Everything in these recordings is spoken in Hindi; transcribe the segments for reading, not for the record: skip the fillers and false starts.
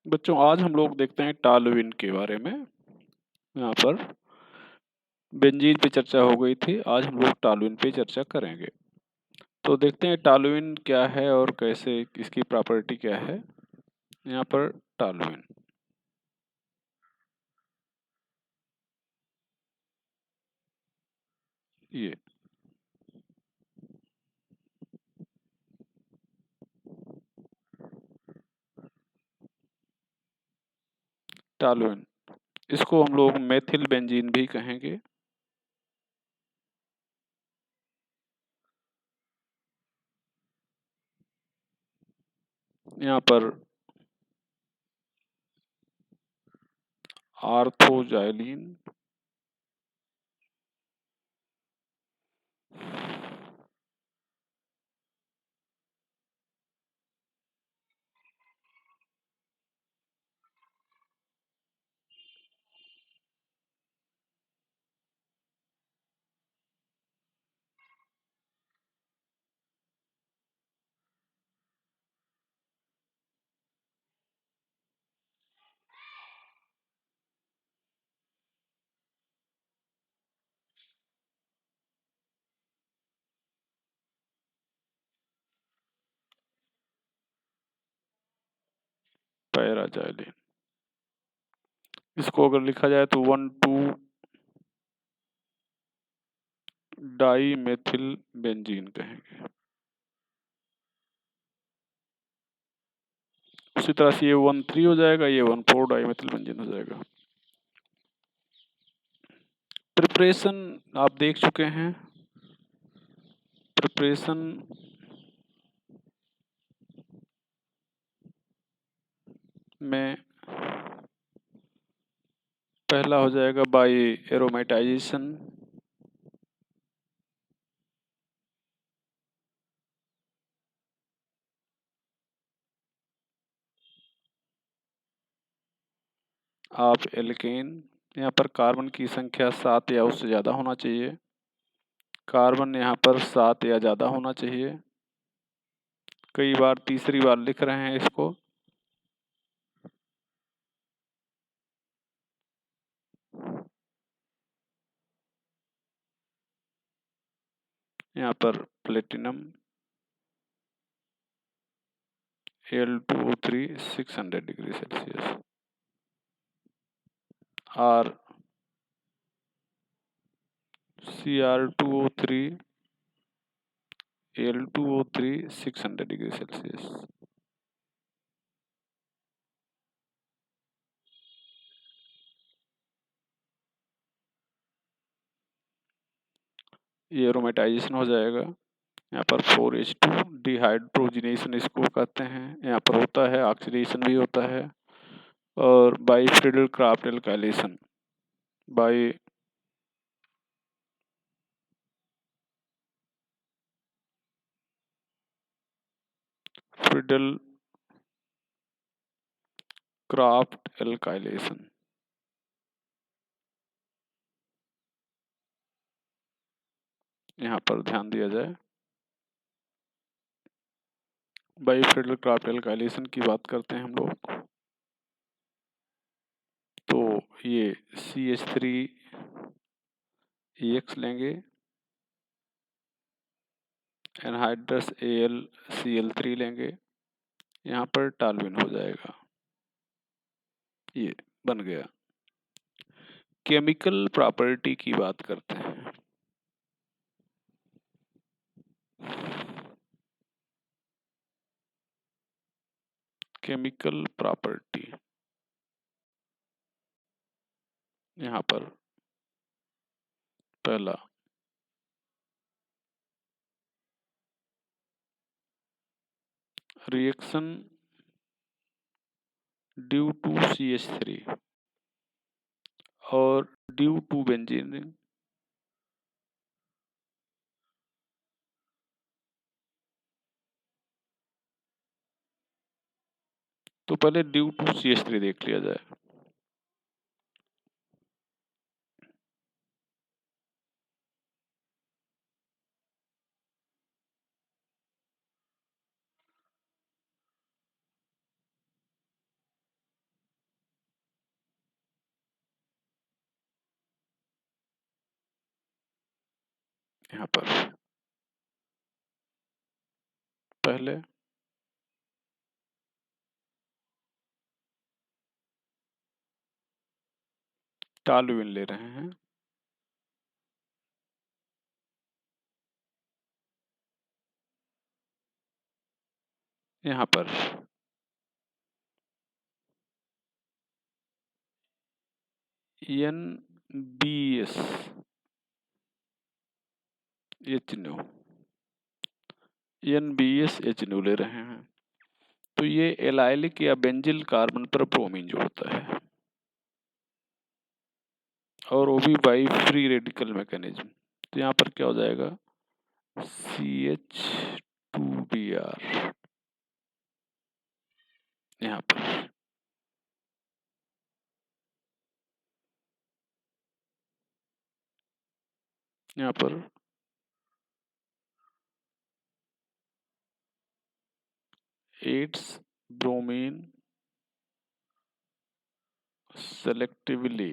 बच्चों आज हम लोग देखते हैं टॉलुइन के बारे में। यहाँ पर बेंजीन पे चर्चा हो गई थी, आज हम लोग टॉलुइन पे चर्चा करेंगे। तो देखते हैं टॉलुइन क्या है और कैसे इसकी प्रॉपर्टी क्या है। यहाँ पर टॉलुइन, ये टॉलुइन, इसको हम लोग मेथिल बेंजीन भी कहेंगे। यहाँ पर आर्थोजाइलिन, पैराजाइलिन। इसको अगर लिखा जाए तो 1,2 डाई मेथिल बेंजीन कहेंगे। उसी तरह से ये 1,3 हो जाएगा, ये 1,4 डाई मेथिल बेंजीन हो जाएगा। प्रिपरेशन आप देख चुके हैं। प्रिपरेशन में पहला हो जाएगा बाय एरोमेटाइजेशन। आप एल्केन, यहाँ पर कार्बन की संख्या 7 या उससे ज़्यादा होना चाहिए। कार्बन यहाँ पर 7 या ज़्यादा होना चाहिए। कई बार तीसरी बार लिख रहे हैं इसको। यहाँ पर प्लेटिनम Al2O3 600 डिग्री सेल्सियस, और Cr2O3 Al2O3 600 डिग्री सेल्सियस। ये एरोमेटाइजेशन हो जाएगा। यहाँ पर 4H2 डिहाइड्रोजिनेशन इसको कहते हैं। यहाँ पर होता है ऑक्सीडेशन भी होता है, और by Friedel craft alkylation, by Friedel craft alkylation. यहाँ पर ध्यान दिया जाए, बाई फ्रीडल क्राफ्ट एल्काइलेशन की बात करते हैं हम लोग, तो ये CH3EX लेंगे, एनहाइड्रस AlCl3 लेंगे। यहाँ पर टॉलुइन हो जाएगा। ये बन गया। केमिकल प्रॉपर्टी की बात करते हैं। केमिकल प्रॉपर्टी, यहाँ पर पहला रिएक्शन ड्यू टू CH3 और ड्यू टू बेंजीन। तो पहले ड्यू टू CH3 देख लिया जाए। यहाँ पर पहले टॉलुइन ले रहे हैं, यहाँ पर NBS HNO NBS HNO ले रहे हैं। तो ये एलाइलिक या बेंजिल कार्बन पर ब्रोमीन जो होता है, और वो भी बाई फ्री रेडिकल मैकेनिज्म। तो यहाँ पर क्या हो जाएगा, CH2Br यहाँ पर, यहाँ पर adds bromine selectively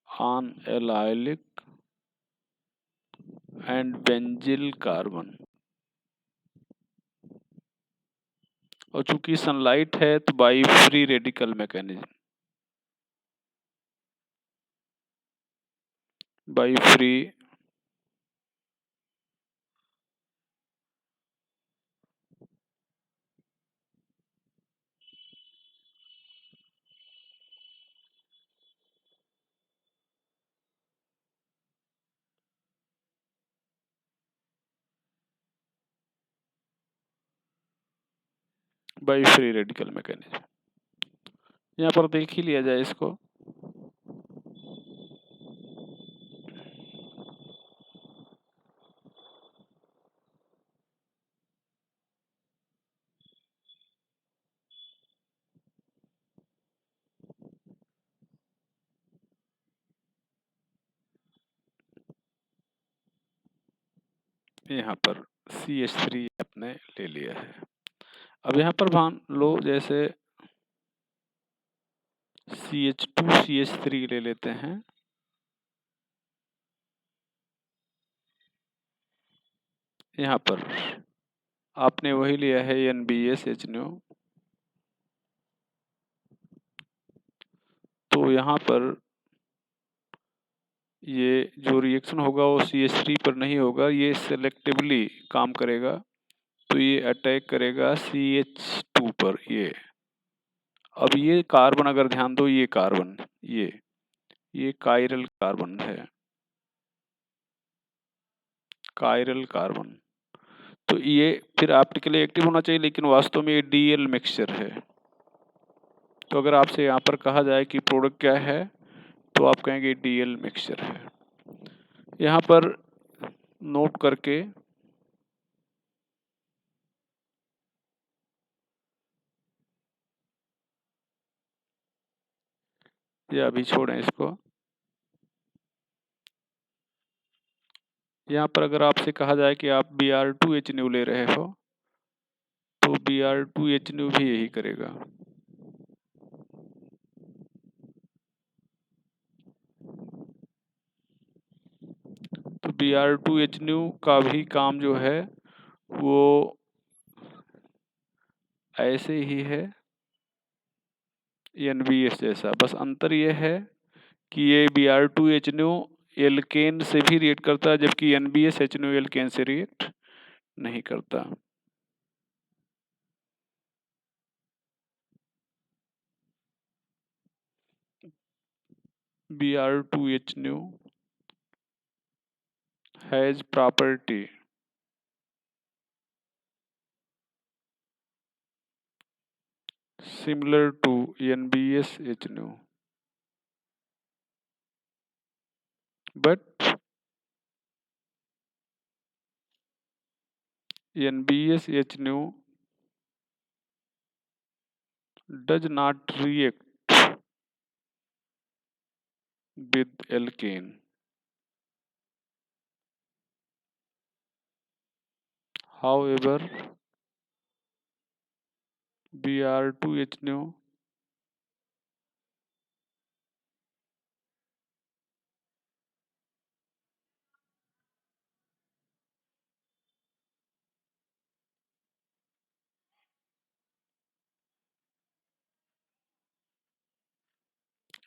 on allylic and benzyl carbon. और चूंकि सनलाइट है तो by free radical mechanism, by free by free radical mechanism. यहाँ पर देख ही लिया जाए इसको। यहाँ पर CH3 आपने ले लिया है। अब यहाँ पर मान लो जैसे CH2 CH3 ले लेते हैं, यहाँ पर आपने वही लिया है NBS HNO। तो यहाँ पर ये जो रिएक्शन होगा वो CH3 पर नहीं होगा, ये सेलेक्टिवली काम करेगा। तो ये अटैक करेगा CH2 पर। ये अब ये कार्बन अगर ध्यान दो, ये कार्बन, ये कायरल कार्बन है, कायरल कार्बन। तो ये फिर ऑप्टिकली एक्टिव होना चाहिए, लेकिन वास्तव में ये DL मिक्सचर है। तो अगर आपसे यहाँ पर कहा जाए कि प्रोडक्ट क्या है, तो आप कहेंगे DL मिक्सचर है। यहाँ पर नोट करके या अभी छोड़ें इसको। यहाँ पर अगर आपसे कहा जाए कि आप Br2HNO ले रहे हो, तो Br2HNO भी यही करेगा। तो Br2HNO का भी काम जो है वो ऐसे ही है, NBS जैसा। बस अंतर ये है कि ये Br2HNO एल्केन से भी रिएक्ट करता है, जबकि NBS HNO एल्केन से रिएक्ट नहीं करता। Br2HNO has property similar to NBS HNO, but NBS HNO does not react with alkane. However, Br2HNO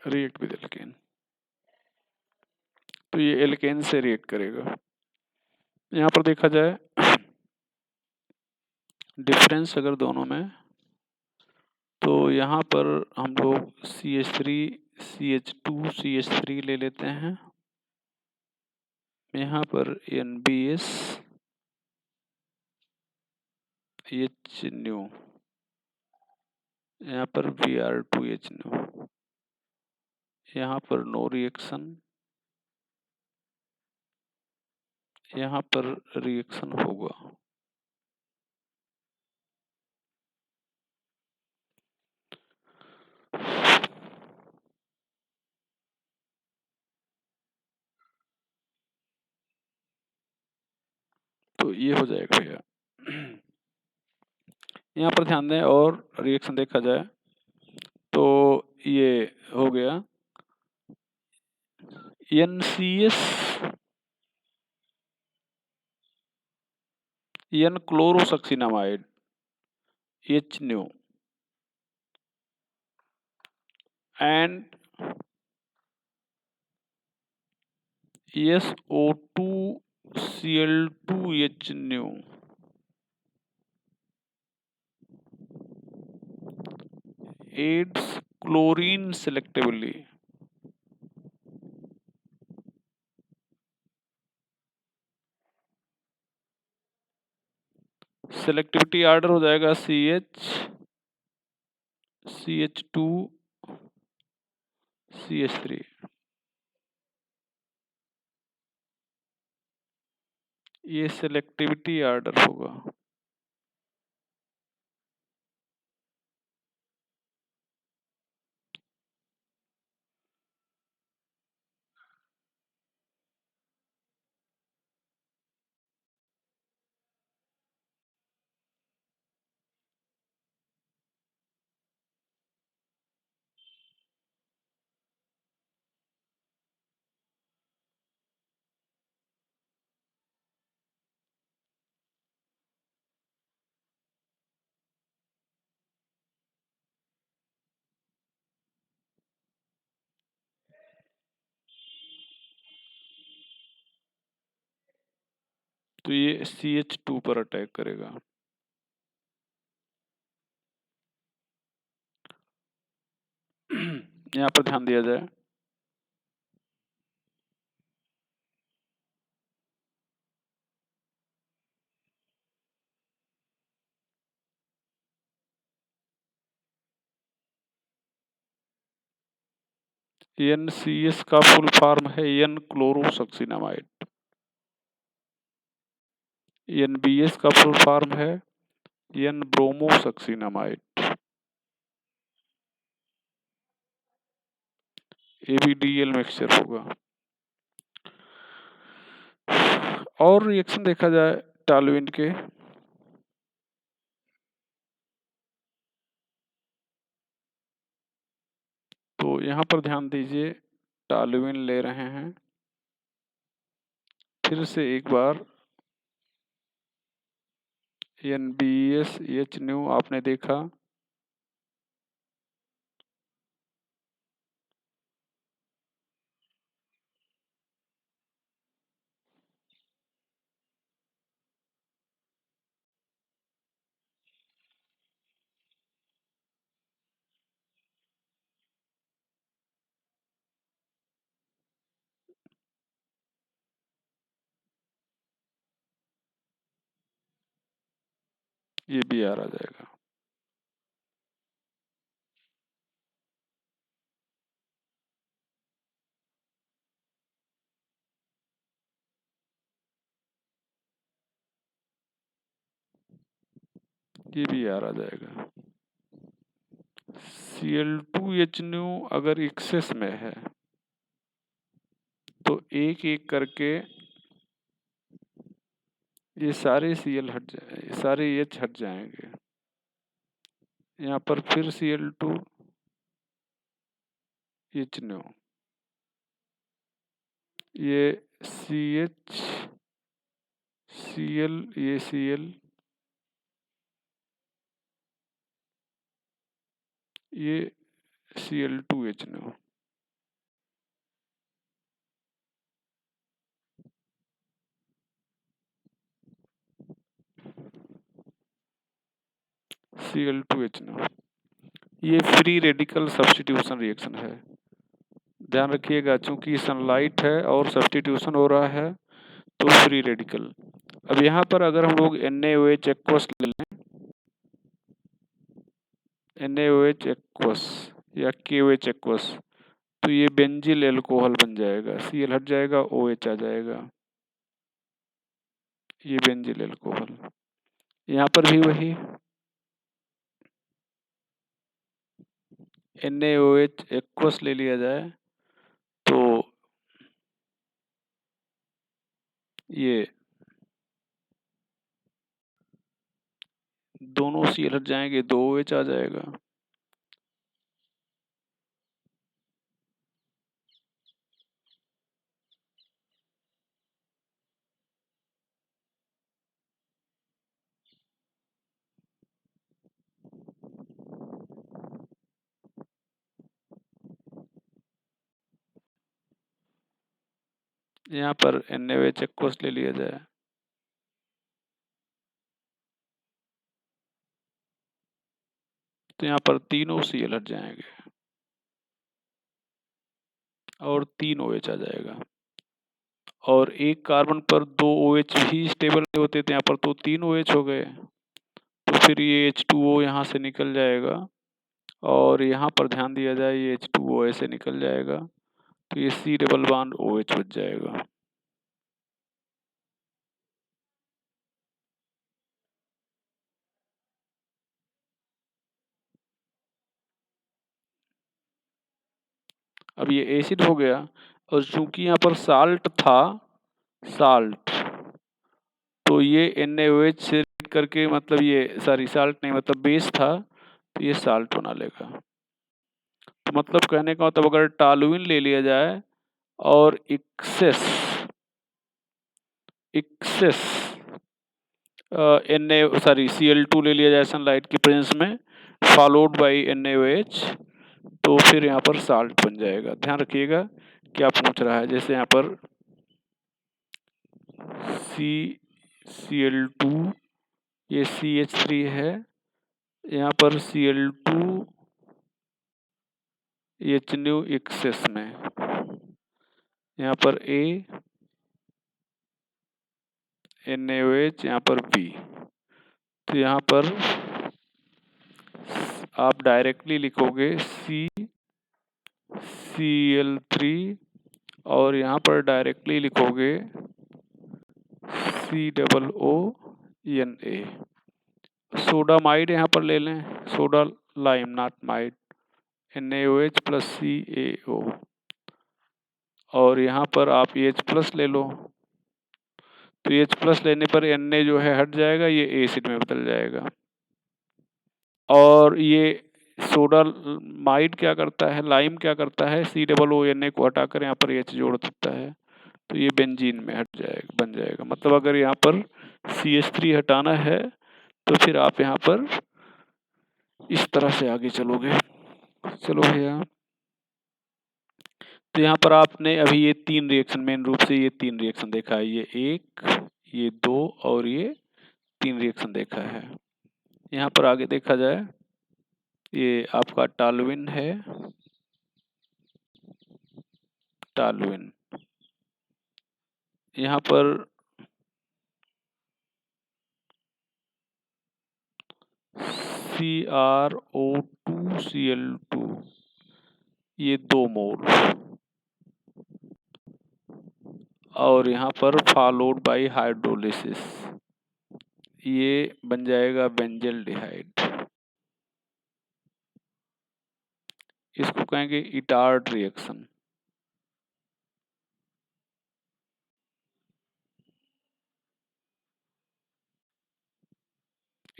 react with alkane, तो ये एल्केन से रिएक्ट करेगा। यहाँ पर देखा जाए डिफरेंस अगर दोनों में, तो यहाँ पर हम लोग CH3 CH2 CH3 ले लेते हैं, यहाँ पर NBS H न्यू, यहाँ पर Br2H न्यू, यहाँ पर नो रिएक्शन, यहाँ पर रिएक्शन होगा। तो ये हो जाएगा भैया। यहाँ पर ध्यान दें और रिएक्शन देखा जाए तो ये हो गया NCS N क्लोरोसक्सिनामाइड H new and SO2 Cl2H new aids chlorine selectively। Selectivity order हो जाएगा CH2 CH3, ये सेलेक्टिविटी ऑर्डर होगा। तो ये CH2 पर अटैक करेगा। यहाँ पर ध्यान दिया जाए NCS का फुल फॉर्म है N क्लोरोसक्सिनामाइड, NBS का फुल फॉर्म है N ब्रोमोसक्सिनामाइड, ABDL मिक्सचर होगा। और रिएक्शन देखा जाए टॉलुइन के, तो यहाँ पर ध्यान दीजिए टॉलुइन ले रहे हैं, फिर से एक बार NBS H न्यू आपने देखा, ये Br आ जाएगा। ये Br आ जाएगा। Cl2H न्यू अगर एक्सेस में है तो एक एक करके ये सारे Cl हट जाए, सारे H हट जाएंगे। यहाँ पर फिर Cl2H न्यू, ये CH Cl, ये Cl, ये Cl2H न्यू। Cl2H9। ये फ्री रेडिकल सब्स्टिट्यूशन रिएक्शन है। ध्यान रखिएगा, चूंकि सनलाइट है और सब्स्टिट्यूशन हो रहा है तो फ्री रेडिकल। अब यहाँ पर अगर हम लोग NaOH एक्वस ले लें, NaOH एक्वस या KOH एक्वस, तो ये बेंजिल एल्कोहल बन जाएगा। Cl हट जाएगा, OH आ जाएगा, ये बेंजिल एल्कोहल। यहाँ पर भी वही NaOH एक्वस ले लिया जाए तो ये दोनों Cl हट जाएंगे, 2 OH आ जाएगा। यहाँ पर NaOH एक्वस ले लिया जाए तो यहाँ पर तीनों Cl हट जाएंगे और 3 OH आ जाएगा। और एक कार्बन पर 2 OH भी स्टेबल नहीं होते थे, यहाँ पर तो 3 OH हो गए। तो फिर ये H2O यहाँ से निकल जाएगा और यहाँ पर ध्यान दिया जाए, ये H2O ऐसे निकल जाएगा तो ये C डबल बॉन्ड OH बच जाएगा। अब ये एसिड हो गया और चूंकि यहाँ पर साल्ट था, साल्ट, तो ये NaOH से करके, मतलब ये सॉरी साल्ट नहीं, मतलब बेस था तो ये साल्ट बना लेगा। तो मतलब कहने का मतलब अगर टॉलुइन ले लिया जाए और एक्सेस एक्सेस Cl2 ले लिया जाए सनलाइट की प्रेजेंस में, फॉलोड बाई NaOH, तो फिर यहाँ पर साल्ट बन जाएगा। ध्यान रखिएगा क्या पूछ रहा है। जैसे यहाँ पर Cl2, ये CH3 है, यहाँ पर Cl2 H न्यू एक्सेस में, यहाँ पर A, NaOH, यहाँ पर B। तो यहाँ पर आप डायरेक्टली लिखोगे Cl3 और यहाँ पर डायरेक्टली लिखोगे COONA। सोडामाइड यहाँ पर ले लें, soda lime not might, NaOH plus CaO, और यहाँ पर आप H प्लस ले लो, तो H प्लस लेने पर Na जो है हट जाएगा, ये एसिड में बदल जाएगा। और ये सोडा माइड क्या करता है, लाइम क्या करता है, COONA को हटाकर यहाँ पर H जोड़ देता है, तो ये बेंजीन में हट जाएगा, बन जाएगा। मतलब अगर यहाँ पर CH3 हटाना है तो फिर आप यहाँ पर इस तरह से आगे चलोगे। चलो भैया, तो यहाँ पर आपने अभी ये 3 रिएक्शन, मेन रूप से ये 3 रिएक्शन देखा है, ये 1, ये 2 और ये 3 रिएक्शन देखा है। यहाँ पर आगे देखा जाए, ये आपका टॉलुइन है, टॉलुइन, यहाँ पर CrO2Cl2, ये 2 मोल, और यहाँ पर फॉलोड बाई हाइड्रोलिसिस, ये बन जाएगा बेंजल्डिहाइड। इसको कहेंगे इटार्ड रिएक्शन।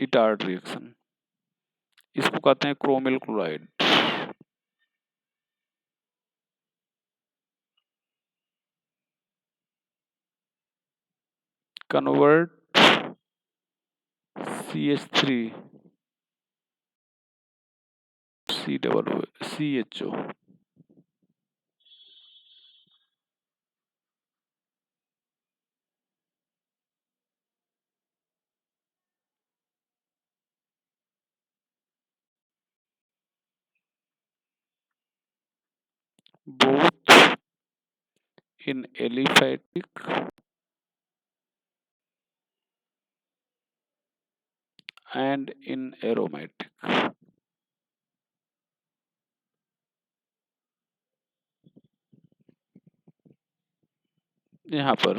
इटार्ड रिएक्शन, इसको कहते हैं chromyl chloride. Convert CH3 COO, both in aliphatic and in aromatic. यहाँ पर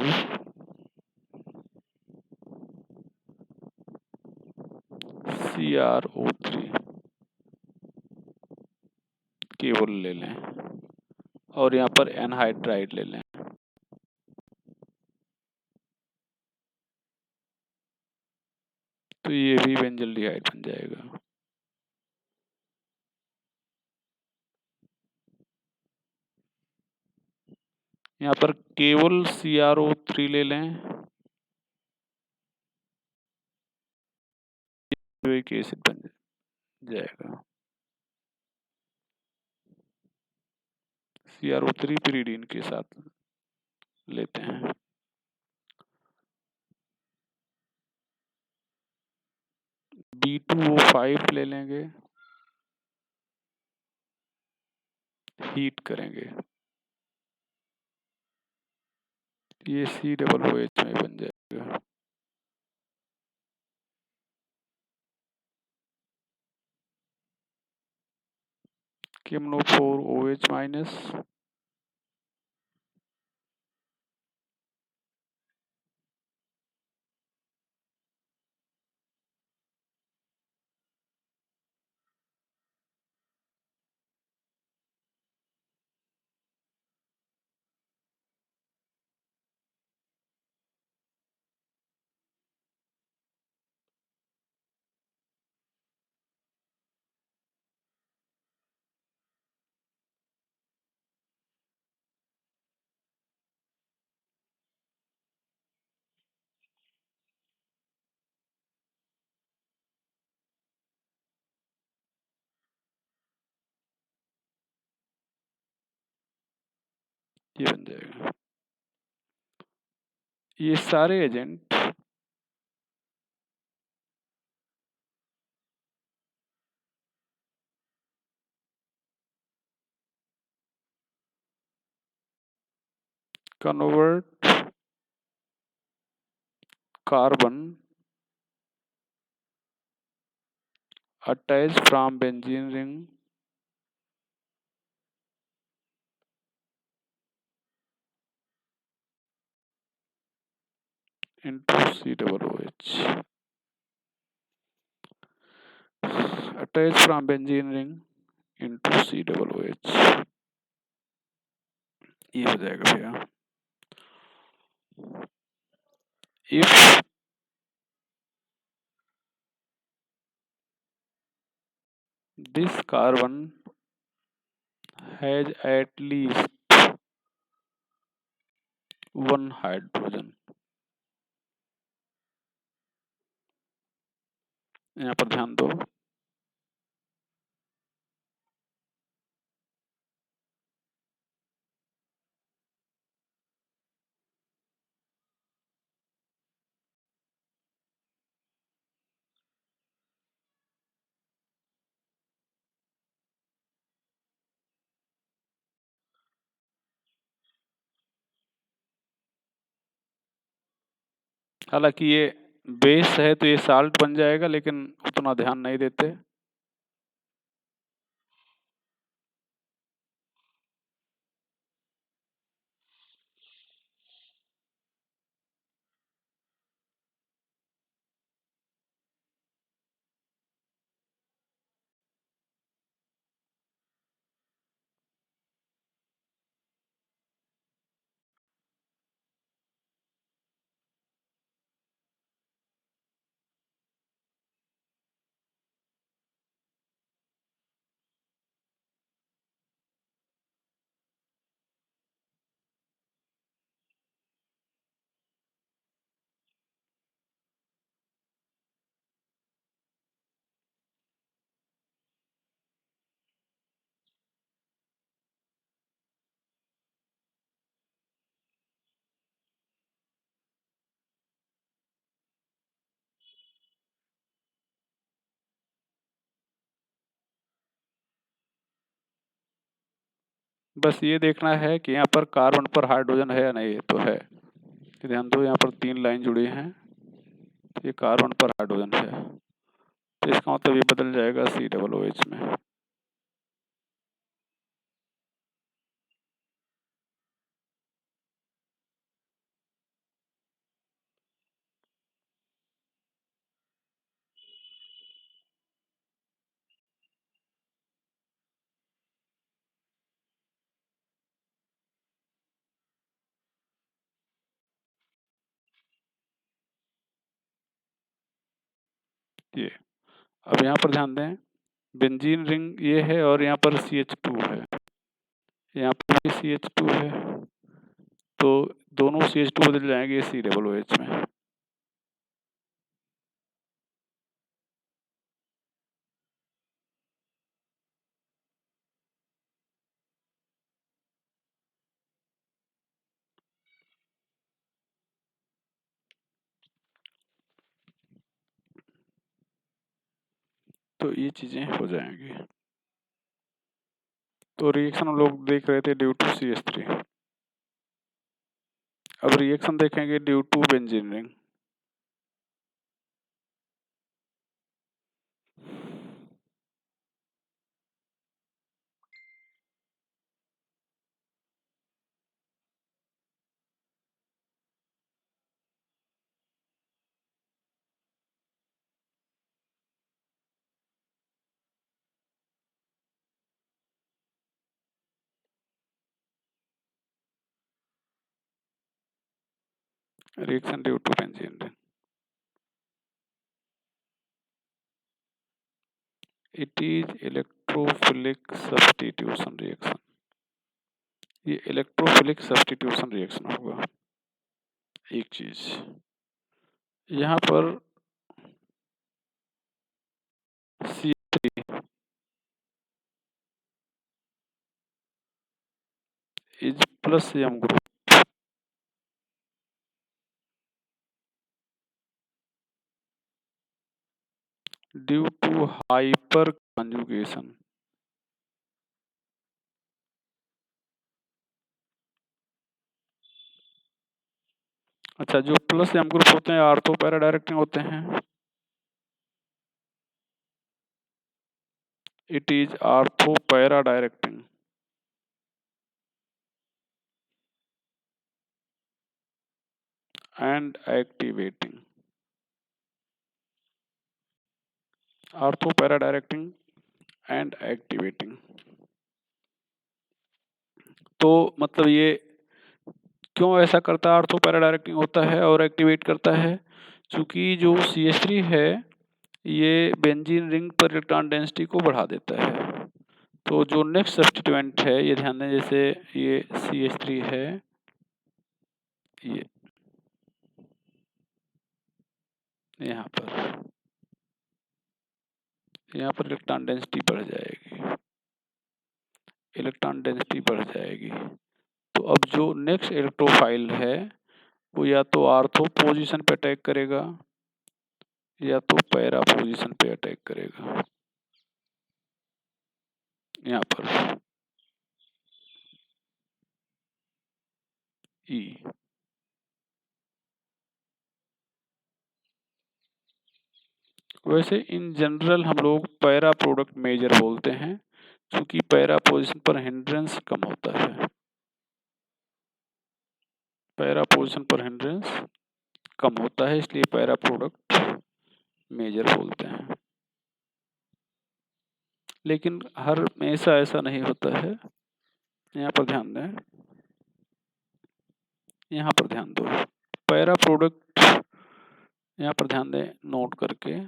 CrO3 केवल ले लें और यहाँ पर एनहाइड्राइड ले लें, तो ये भी बेंजल्डिहाइड बन जाएगा। यहाँ पर केवल CrO3 ले लें, जो एक एसिड बन जाएगा। CrO3 pyridine के साथ लेते हैं। B2O5 ले लेंगे, हीट करेंगे, ये COOH में बन जाएगा। KMnO4OH माइनस, ये बन जाएगा। ये सारे agent convert carbon attached from benzene ring into COOH. Attached from benzene ring into COOH. ये हो जाएगा भैया। If this carbon has at least one hydrogen, यहाँ पर ध्यान दो, हालांकि ये बेस है तो ये साल्ट बन जाएगा, लेकिन उतना ध्यान नहीं देते। बस ये देखना है कि यहाँ पर कार्बन पर हाइड्रोजन है या नहीं, तो है। ध्यान दो, यहाँ पर 3 लाइन जुड़ी हैं, तो ये कार्बन पर हाइड्रोजन है, तो इसका मतलब ये बदल जाएगा COOH में। ये अब यहाँ पर ध्यान दें, बेंजीन रिंग ये है और यहाँ पर CH2 है, यहाँ पर भी CH2 है, तो दोनों CH2 बदल जाएंगे COOH में। तो ये चीजें हो जाएंगी। तो रिएक्शन हम लोग देख रहे थे ड्यू टू CH3। अब रिएक्शन देखेंगे due to benzene ring. Reaction due to benzene ring, it is electrophilic substitution reaction. ये इलेक्ट्रोफिलिक सब्स्टिट्यूशन रिएक्शन होगा। एक चीज यहाँ पर CH3 is plus M group due to hyperconjugation. अच्छा, जो प्लस M ग्रुप होते हैं आर्थो पैरा डायरेक्टिंग होते हैं। It is ortho para directing and activating. Ortho para directing and activating, तो मतलब ये क्यों ऐसा करता है, आर्थो पैरा डायरेक्टिंग होता है और एक्टिवेट करता है, क्योंकि जो CH3 है ये बेंजीन रिंग पर इलेक्ट्रॉन डेंसिटी को बढ़ा देता है। तो जो नेक्स्ट सब्स्टिट्यूएंट है, ये ध्यान दें, जैसे ये CH3 है, ये यहाँ पर इलेक्ट्रॉन डेंसिटी बढ़ जाएगी, इलेक्ट्रॉन डेंसिटी बढ़ जाएगी। तो अब जो नेक्स्ट इलेक्ट्रोफाइल है वो या तो आर्थो पोजीशन पे अटैक करेगा या तो पैरा पोजीशन पे अटैक करेगा। यहाँ पर ई, वैसे इन जनरल हम लोग पैरा प्रोडक्ट मेजर बोलते हैं, क्योंकि पैरा पोजीशन पर हिंड्रेंस कम होता है, पैरा पोजीशन पर हिंड्रेंस कम होता है, इसलिए पैरा प्रोडक्ट मेजर बोलते हैं। लेकिन हर हमेशा ऐसा नहीं होता है। यहाँ पर ध्यान दें, यहाँ पर ध्यान दो, पैरा प्रोडक्ट यहाँ पर ध्यान दें नोट करके।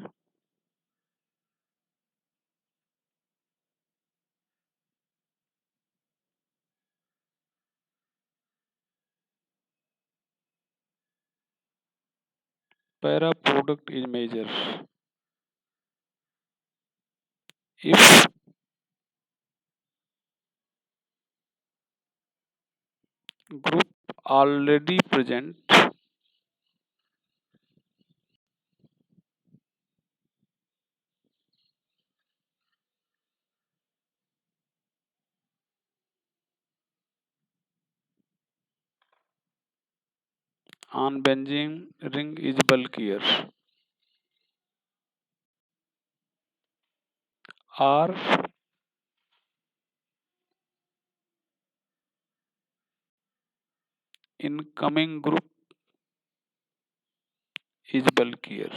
Para product is major if group already present on benzene ring is bulkier, or incoming group is bulkier।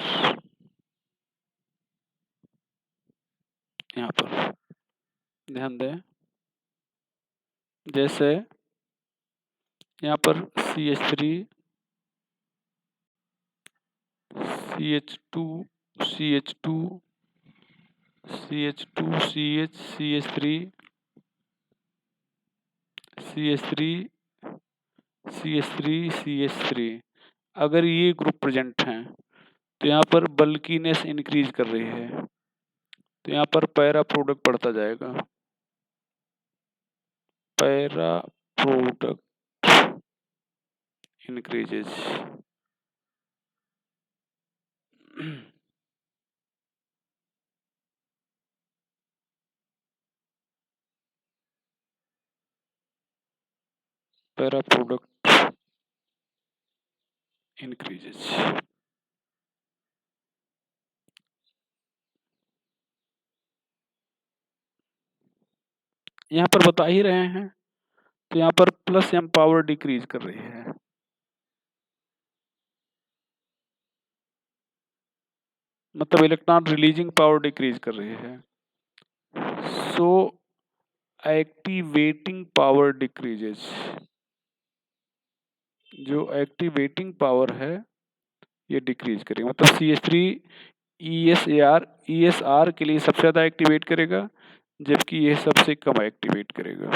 यहाँ पर ध्यान दें, जैसे यहाँ पर CH3 CH2 CH2 CH2 CH CH3 CH3 CH3 CH3, अगर ये ग्रुप प्रेजेंट हैं तो यहाँ पर बल्कीनेस इंक्रीज कर रही है, तो यहाँ पर पैरा प्रोडक्ट बढ़ता जाएगा। Para product increases. Para product increases. यहाँ पर बता ही रहे हैं, तो यहाँ पर प्लस m पावर डिक्रीज कर रही है, मतलब इलेक्ट्रॉन रिलीजिंग पावर डिक्रीज कर रही है। सो एक्टिवेटिंग पावर डिक्रीजेज। जो एक्टिवेटिंग पावर है ये डिक्रीज करेगा, मतलब CH3 ESR के लिए सबसे ज्यादा एक्टिवेट करेगा, जबकि ये सबसे कम एक्टिवेट करेगा।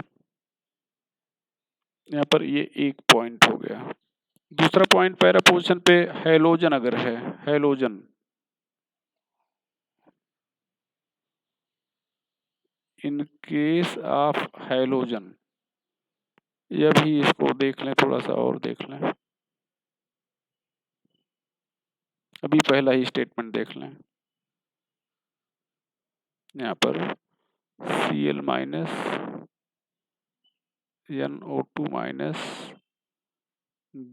यहाँ पर ये एक पॉइंट हो गया। दूसरा पॉइंट पैरा पोजीशन पे हैलोजन अगर है, halogen in case of halogen, यह भी इसको देख लें, थोड़ा सा और देख लें, अभी पहला ही स्टेटमेंट देख लें। यहाँ पर Cl minus NO2 minus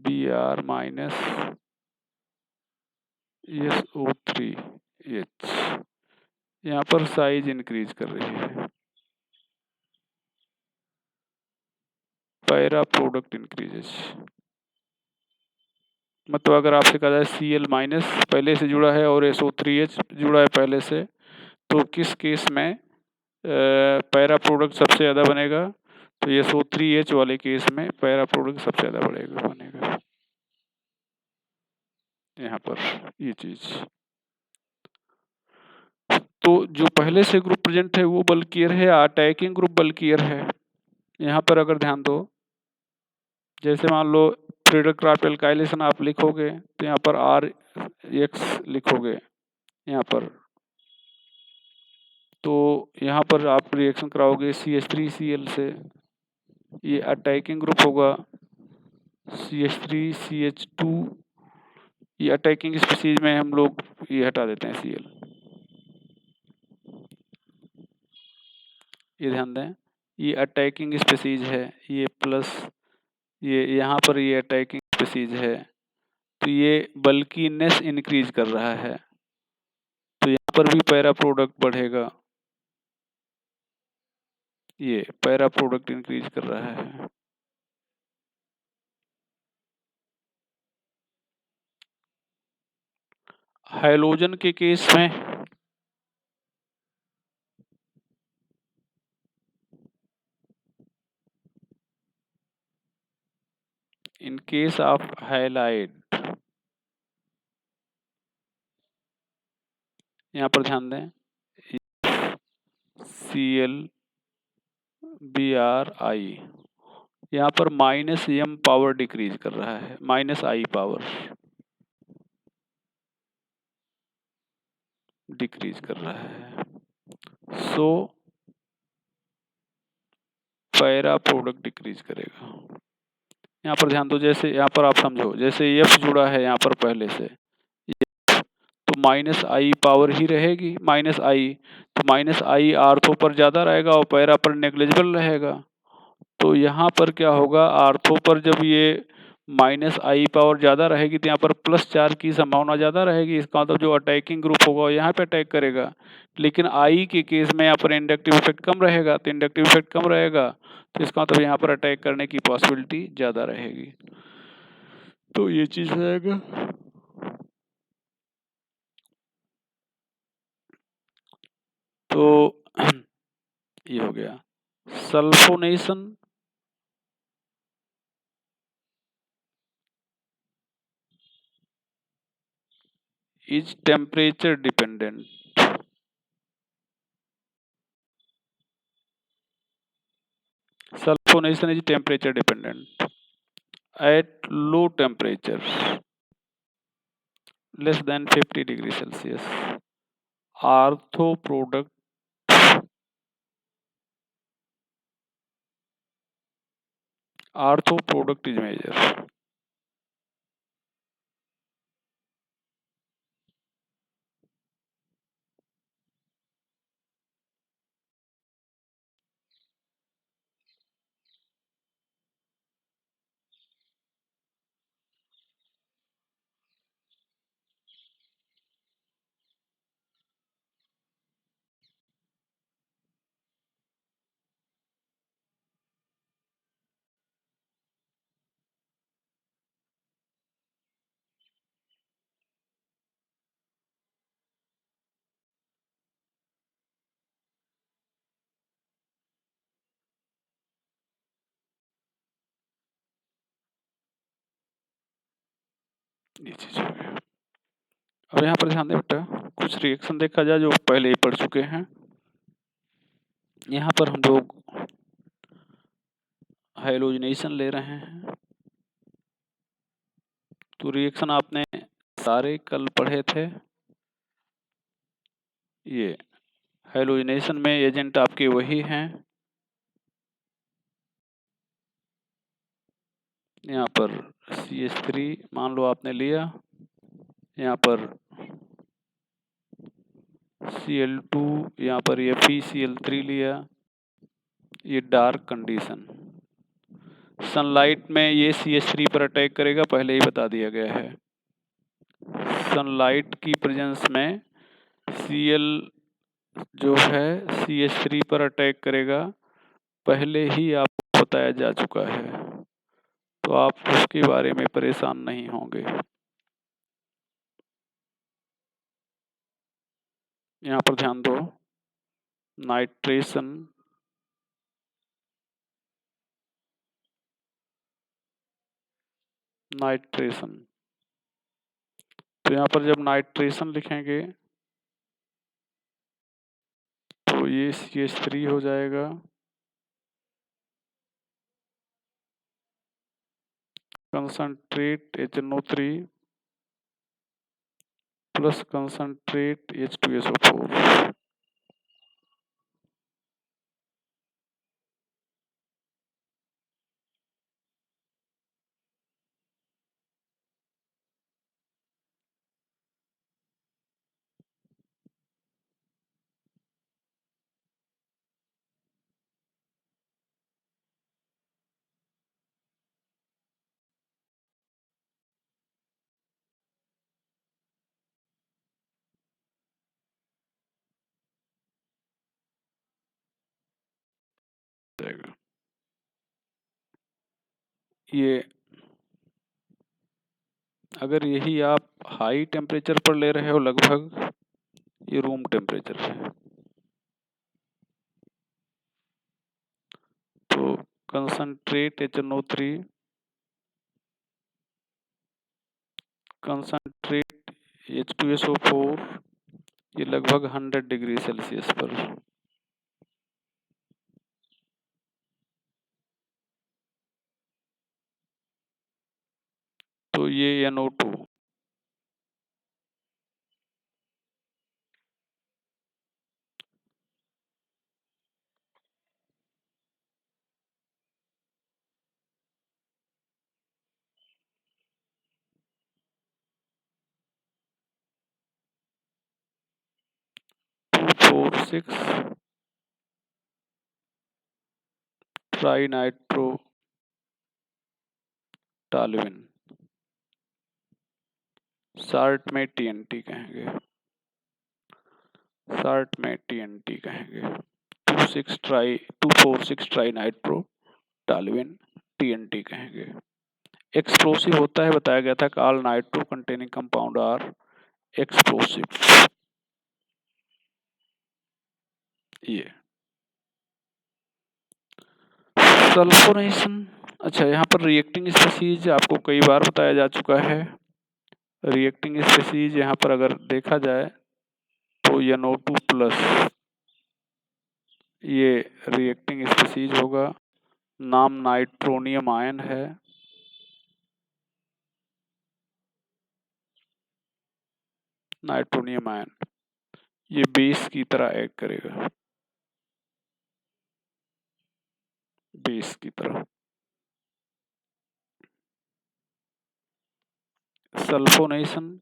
Br minus SO3H, यहाँ पर साइज इंक्रीज कर रही है, पैरा प्रोडक्ट इंक्रीजेस। मतलब अगर आपसे कहा जाए Cl माइनस पहले से जुड़ा है और SO3H जुड़ा है पहले से, तो किस केस में पैरा प्रोडक्ट सबसे ज़्यादा बनेगा, तो SO3H वाले केस में पैरा प्रोडक्ट सबसे ज़्यादा बनेगा। यहाँ पर ये चीज, तो जो पहले से ग्रुप प्रेजेंट है वो बल्कियर है, अटैकिंग ग्रुप बल्कियर है। यहाँ पर अगर ध्यान दो, जैसे मान लो फ्रीडरक्राफ्ट एल्काइलेशन आप लिखोगे तो यहाँ पर RX लिखोगे यहाँ पर, तो यहाँ पर आप रिएक्शन कराओगे CH3Cl से, ये अटैकिंग ग्रुप होगा। CH3CH2, ये अटैकिंग स्पीसीज में हम लोग ये हटा देते हैं Cl। ये ध्यान दें, ये अटैकिंग स्पीसीज है, ये प्लस ये यहाँ पर ये अटैकिंग स्पीसीज है, तो ये बल्कीनेस इंक्रीज कर रहा है, तो यहाँ पर भी पैरा प्रोडक्ट बढ़ेगा, ये पैरा प्रोडक्ट इंक्रीज कर रहा है। हैलोजन के केस में इन केस ऑफ हैलाइड, यहाँ पर ध्यान दें ClBrI, यहाँ पर -m पावर डिक्रीज कर रहा है, -I पावर डिक्रीज कर रहा है। सो पैरा प्रोडक्ट डिक्रीज करेगा। यहाँ पर ध्यान दो, जैसे यहाँ पर आप समझो, जैसे F जुड़ा है यहाँ पर पहले से, तो -I पावर ही रहेगी, -I, तो -I आर्थो पर ज़्यादा रहेगा और पैरा पर नेग्लिजिबल रहेगा। तो यहाँ पर क्या होगा, आर्थो पर जब ये माइनस आई पावर ज़्यादा रहेगी तो यहाँ पर प्लस चार्ज की संभावना ज़्यादा रहेगी। इसका मतलब जो अटैकिंग ग्रुप होगा वो यहाँ पे अटैक करेगा। लेकिन आई के केस में यहाँ पर इंडक्टिव इफेक्ट कम रहेगा, तो इंडक्टिव इफेक्ट कम रहेगा तो इसका मतलब यहाँ पर अटैक करने की पॉसिबिलिटी ज़्यादा रहेगी। तो ये चीज़ रहेगा। तो ये हो गया sulphonation is temperature dependent. Sulfonation is temperature dependent. At low temperatures, less than 50 degrees Celsius, artho product is measured. ये चीज हो गया। अब यहाँ पर ध्यान दें बेटा, कुछ रिएक्शन देखा जाए जो पहले ही पढ़ चुके हैं। यहाँ पर हम लोग हाइलोजिनेशन ले रहे हैं। तो रिएक्शन आपने सारे कल पढ़े थे। ये हाइलोजिनेशन में एजेंट आपके वही हैं। यहाँ पर CH3 मान लो आपने लिया, यहाँ पर Cl2, यहाँ पर ये FeCl3 लिया। ये डार्क कंडीशन, सनलाइट में ये CH3 पर अटैक करेगा, पहले ही बता दिया गया है। सनलाइट की प्रेजेंस में Cl जो है CH3 पर अटैक करेगा, पहले ही आपको बताया जा चुका है, तो आप उसके बारे में परेशान नहीं होंगे। यहाँ पर ध्यान दो, नाइट्रेशन तो यहाँ पर जब नाइट्रेशन लिखेंगे तो ये CH3 हो जाएगा, concentrate HNO3 plus concentrate H2SO4। ये अगर यही आप हाई टेम्परेचर पर ले रहे हो, लगभग ये रूम टेम्परेचर है, तो कंसंट्रेट HNO3 कंसंट्रेट H2SO4 ये लगभग 100 डिग्री सेल्सियस पर। तो ये NO2 246 trinitrotoluene, short में TNT कहेंगे, शॉर्ट में TNT कहेंगे। 2,4,6 ट्राई नाइट्रो टॉलुइन TNT कहेंगे। एक्सप्लोसिव होता है, बताया गया था कि all nitro containing compound are explosive. ये सल्फोनेशन, अच्छा यहाँ पर रिएक्टिंग स्पीसीज आपको कई बार बताया जा चुका है। रिएक्टिंग स्पीसीज यहाँ पर अगर देखा जाए तो NO2+, ये रिएक्टिंग स्पीसीज होगा। नाम नाइट्रोनियम आयन है। नाइट्रोनियम आयन ये बेस की तरह एक्ट करेगा, बेस की तरह। सल्फोनेशन,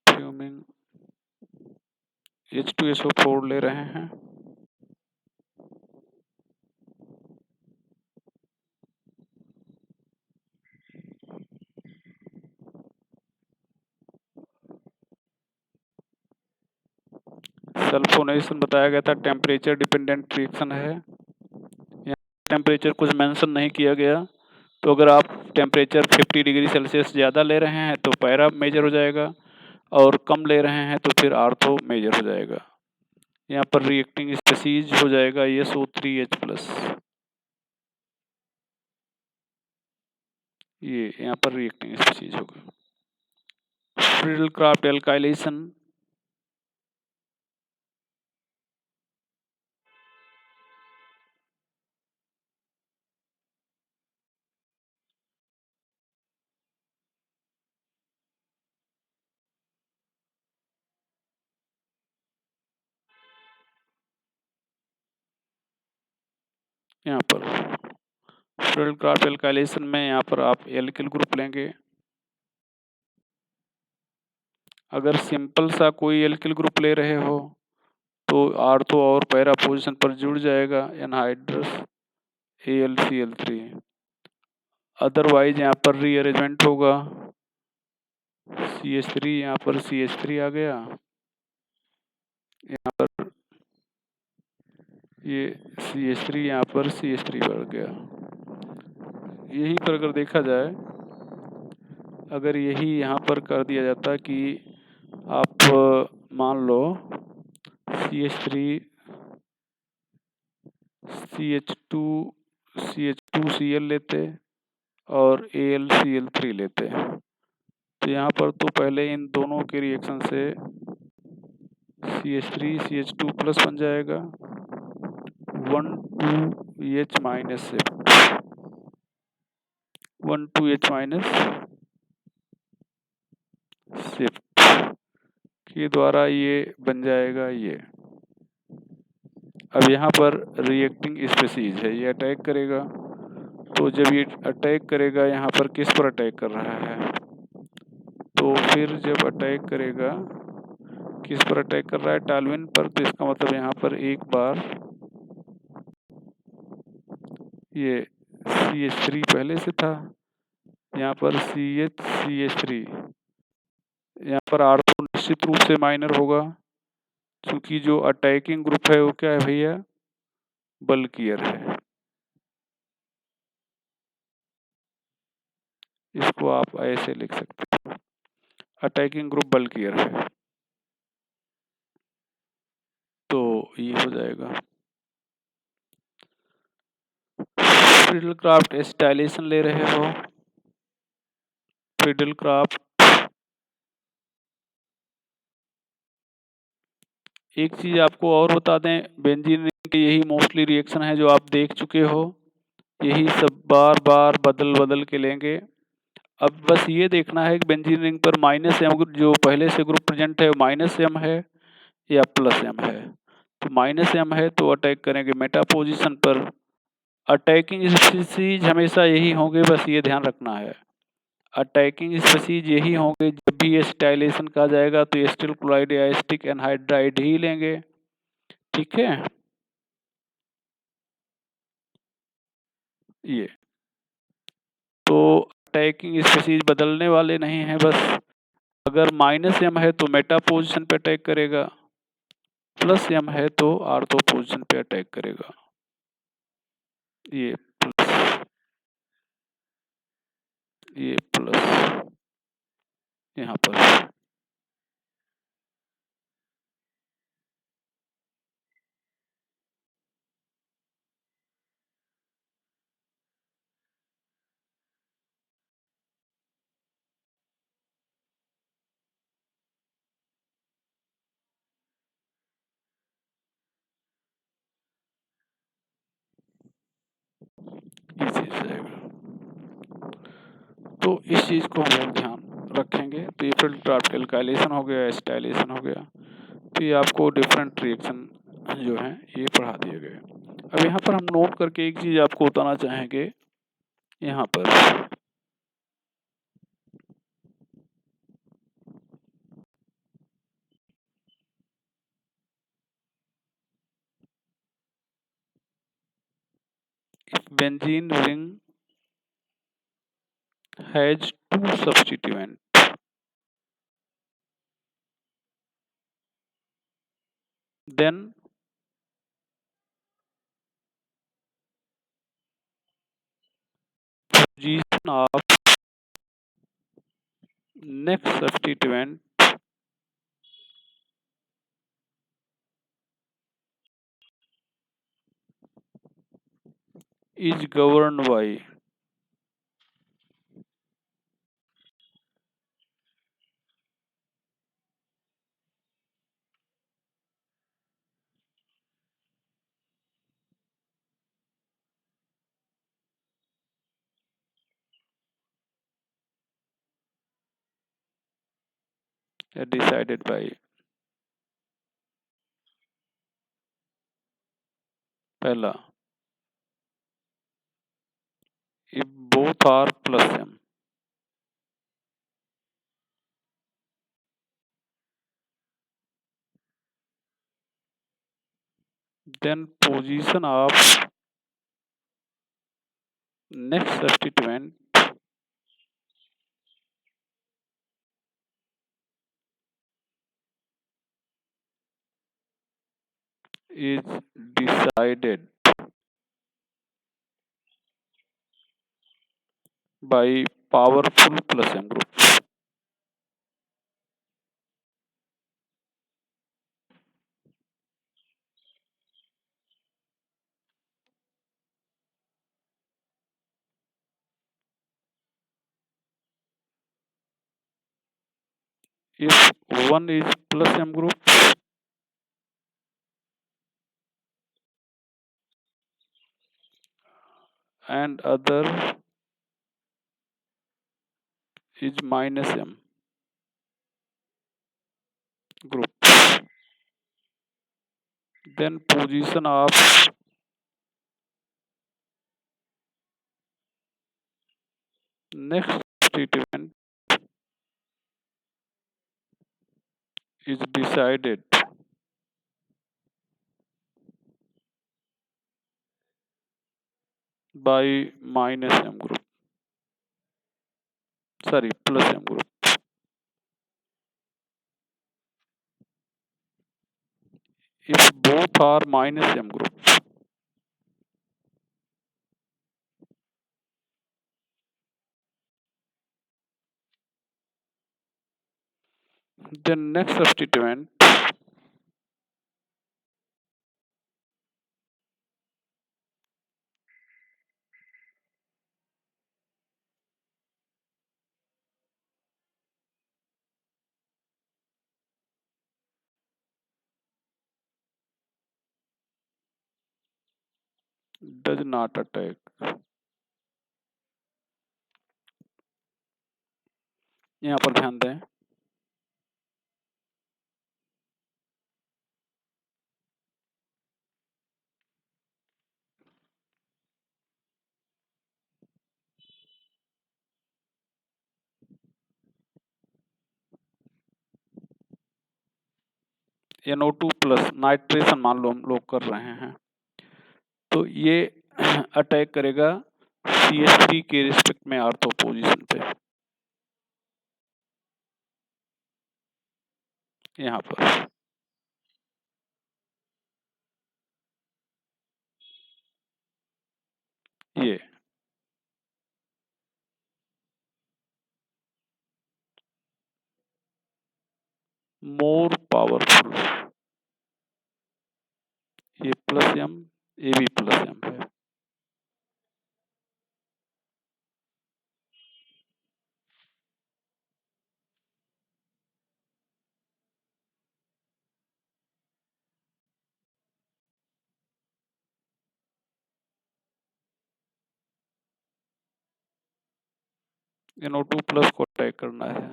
फ्यूमिंग, H2SO4 ले रहे हैं। सल्फोनेशन बताया गया था टेम्परेचर डिपेंडेंट रिएक्शन है। यहाँ टेम्परेचर कुछ मेंशन नहीं किया गया, तो अगर आप टेम्परेचर 50 डिग्री सेल्सियस ज़्यादा ले रहे हैं तो पैरा मेजर हो जाएगा, और कम ले रहे हैं तो फिर आर्थो मेजर हो जाएगा। यहाँ पर रिएक्टिंग स्पीसीज हो जाएगा SO3H+। ये यहाँ पर रिएक्टिंग स्पीसीज होगा। फ्रीडल-क्राफ्ट एल्काइलेशन, यहाँ पर फ्रीडल-क्राफ्ट एल्काइलेशन में यहाँ पर आप एल्किल ग्रुप लेंगे। अगर सिंपल सा कोई एल्किल ग्रुप ले रहे हो तो आर्थो और पैरा पोजीशन पर जुड़ जाएगा एनहाइड्रस AlCl3। अदरवाइज यहाँ पर रीअरेंजमेंट होगा, CH3 यहाँ पर CH3 आ गया, यहाँ पर ये CH3 यहाँ पर CH3 बढ़ गया। यही पर अगर देखा जाए, अगर यही यहाँ पर कर दिया जाता कि आप मान लो CH3 CH2Cl लेते और AlCl3 लेते, तो यहाँ पर तो पहले इन दोनों के रिएक्शन से CH3 CH2+ बन जाएगा, 1,2H- शिफ्ट, 1,2H- शिफ्ट के द्वारा ये बन जाएगा ये। अब यहाँ पर रिएक्टिंग स्पीसीज है, ये अटैक करेगा, तो जब ये अटैक करेगा यहाँ पर किस पर अटैक कर रहा है, तो फिर जब अटैक करेगा किस पर अटैक कर रहा है, टॉलुइन पर, तो इसका मतलब यहाँ पर एक बार ये CH3 पहले से था, यहाँ पर CH3, यहाँ पर आर्थो निश्चित रूप से माइनर होगा, क्योंकि जो अटैकिंग ग्रुप है वो क्या है भैया, बल्कियर है। इसको आप ऐसे लिख सकते हो, अटैकिंग ग्रुप बल्कियर है, तो ये हो जाएगा। फ्रीडल-क्राफ्ट एसिटाइलेशन ले रहे हो, फ्रीडल-क्राफ्ट, एक चीज आपको और बता दें, बेंजीन के यही मोस्टली रिएक्शन है जो आप देख चुके हो, यही सब बार बार बदल बदल के लेंगे। अब बस ये देखना है कि बेंजीन रिंग पर माइनस एम जो पहले से ग्रुप प्रेजेंट है माइनस एम है या प्लस एम है। तो माइनस एम है तो अटैक करेंगे मेटा पोजीशन पर। अटैकिंग स्पीसीज हमेशा यही होंगे, बस ये ध्यान रखना है। अटैकिंग स्पीसीज यही होंगे, जब भी एसिटाइलेशन कहा जाएगा तो एसिटिल क्लोराइड या एसिटिक एनहाइड्राइड ही लेंगे। ठीक है, ये तो अटैकिंग स्पीसीज बदलने वाले नहीं हैं। बस अगर माइनस एम है तो मेटा पोजीशन पे अटैक करेगा, प्लस एम है तो आर्थो पोजीशन पे अटैक करेगा। ये प्लस, ये प्लस यहाँ पर। ये चीज रहेगा, तो इस चीज को हम लोग ध्यान रखेंगे। तो ये फिल्टर ड्राफ्ट एल्काइलेशन हो गया, एसिटाइलेशन हो गया। तो ये आपको डिफरेंट रिएक्शन जो है ये पढ़ा दिए गए। अब यहाँ पर हम नोट करके एक चीज आपको बताना चाहेंगे। यहाँ पर benzene ring has two substituent, then position of next substituent is governed by decided by। पहला, if both are plus m, then position of next substituent is decided by powerful plus m group। If one is plus m group and other is minus m group, then position of next substituent is decided by minus m group, sorry, plus m group। If both are minus m group, then next substituent does not attack यहाँ पर ध्यान दें, NO2 प्लस नाइट्रेशन मान लो हम लोग कर रहे हैं, तो ये अटैक करेगा CH3 के रिस्पेक्ट में आर्थो पोजीशन पे, यहाँ पर ये मोर पावरफुल, ये प्लस एम, ये भी प्लस एम है, NO2 प्लस को अटैक करना है,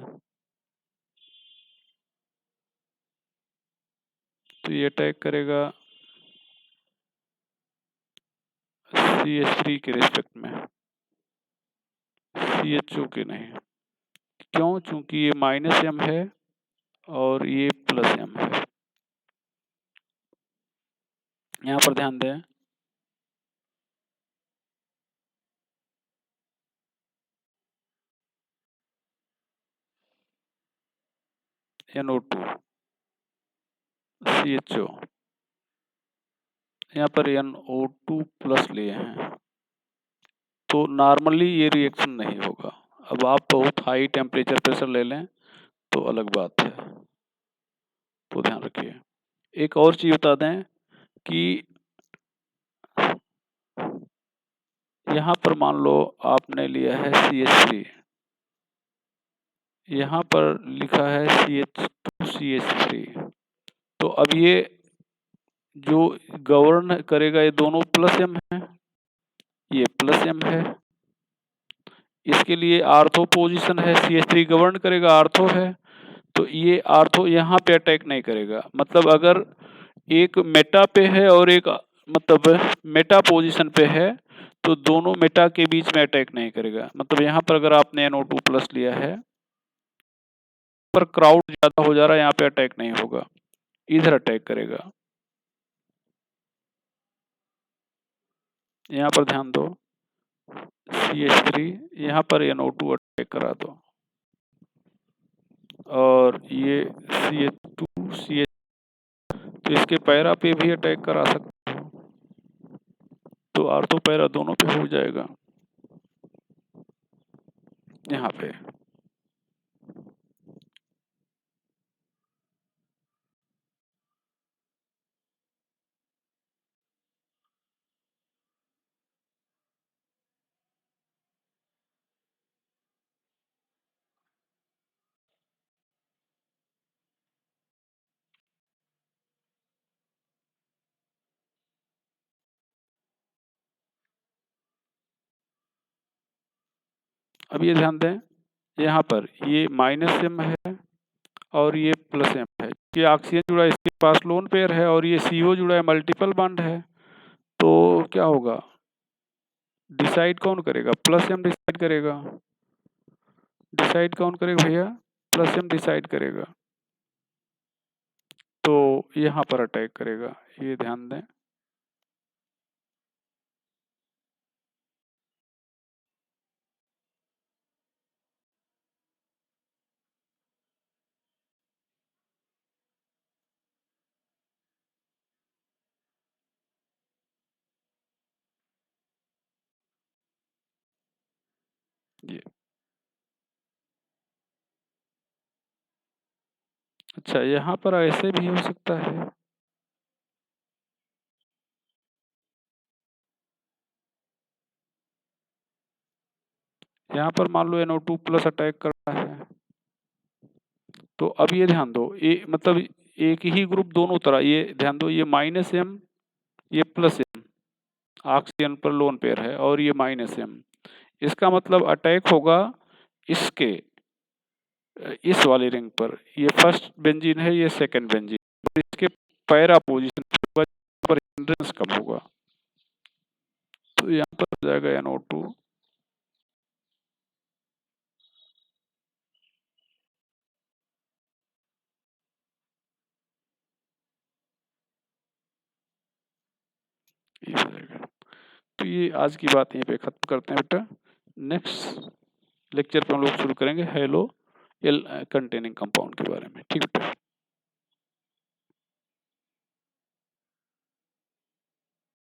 तो ये अटैक करेगा CH3 के रिस्पेक्ट में, CHO के नहीं, क्यों? चूंकि ये माइनस एम है और ये प्लस एम है। यहाँ पर ध्यान दें, NO2 CHO, यहाँ पर NO2 प्लस लिए हैं, तो नॉर्मली ये रिएक्शन नहीं होगा। अब आप बहुत हाई टेम्परेचर प्रेशर ले लें तो अलग बात है, तो ध्यान रखिए। एक और चीज बता दें कि यहाँ पर मान लो आपने लिया है CH3, यहाँ पर लिखा है CH2CH3, तो अब ये जो गवर्न करेगा ये दोनों प्लस एम है, ये प्लस एम है, इसके लिए आर्थो पोजीशन है, CH3 गवर्न करेगा, आर्थो है, तो ये आर्थो यहाँ पे अटैक नहीं करेगा। मतलब अगर एक मेटा पे है और एक मतलब मेटा पोजीशन पे है, तो दोनों मेटा के बीच में अटैक नहीं करेगा। मतलब यहाँ पर अगर आपने NO2 प्लस लिया है, पर क्राउड ज्यादा हो जा रहा है, यहाँ पे अटैक नहीं होगा, इधर अटैक करेगा। यहाँ पर ध्यान दो, CH3, यहाँ पर NO2 अटैक करा दो, और ये CH2 CH, तो इसके पैरा पे भी अटैक करा सकते हो, तो आर्थो पैरा दोनों पे हो जाएगा। यहाँ पे अब ये ध्यान दें, यहाँ पर ये माइनस एम है और ये प्लस एम है, ये ऑक्सीजन जुड़ा है, इसके पास लोन पेयर है, और ये CO जुड़ा है, मल्टीपल बॉन्ड है, तो क्या होगा? डिसाइड कौन करेगा? प्लस एम डिसाइड करेगा। डिसाइड कौन करेगा भैया? प्लस एम डिसाइड करेगा, तो यहाँ पर अटैक करेगा, ये ध्यान दें। ये अच्छा, यहाँ पर ऐसे भी हो सकता है, यहाँ पर मान लो NO2 प्लस अटैक कर रहा है, तो अब ये ध्यान दो, ये मतलब एक ही ग्रुप दोनों तरह, ये ध्यान दो, ये माइनस एम, ये प्लस एम, ऑक्सीजन पर लोन पेयर है, और ये माइनस एम, इसका मतलब अटैक होगा इसके इस वाली रिंग पर ये फर्स्ट बेंजीन है, ये सेकंड बेंजीन, तो इसके पैरा पोजीशन पर हिंड्रेंस कम होगा, तो यहाँ पर हो जाएगा NO2 ये हो जाएगा। तो ये आज की बात यहीं पे खत्म करते हैं बेटा। नेक्स्ट लेक्चर पे हम लोग शुरू करेंगे हेलो एल कंटेनिंग कंपाउंड के बारे में। ठीक है बेटा।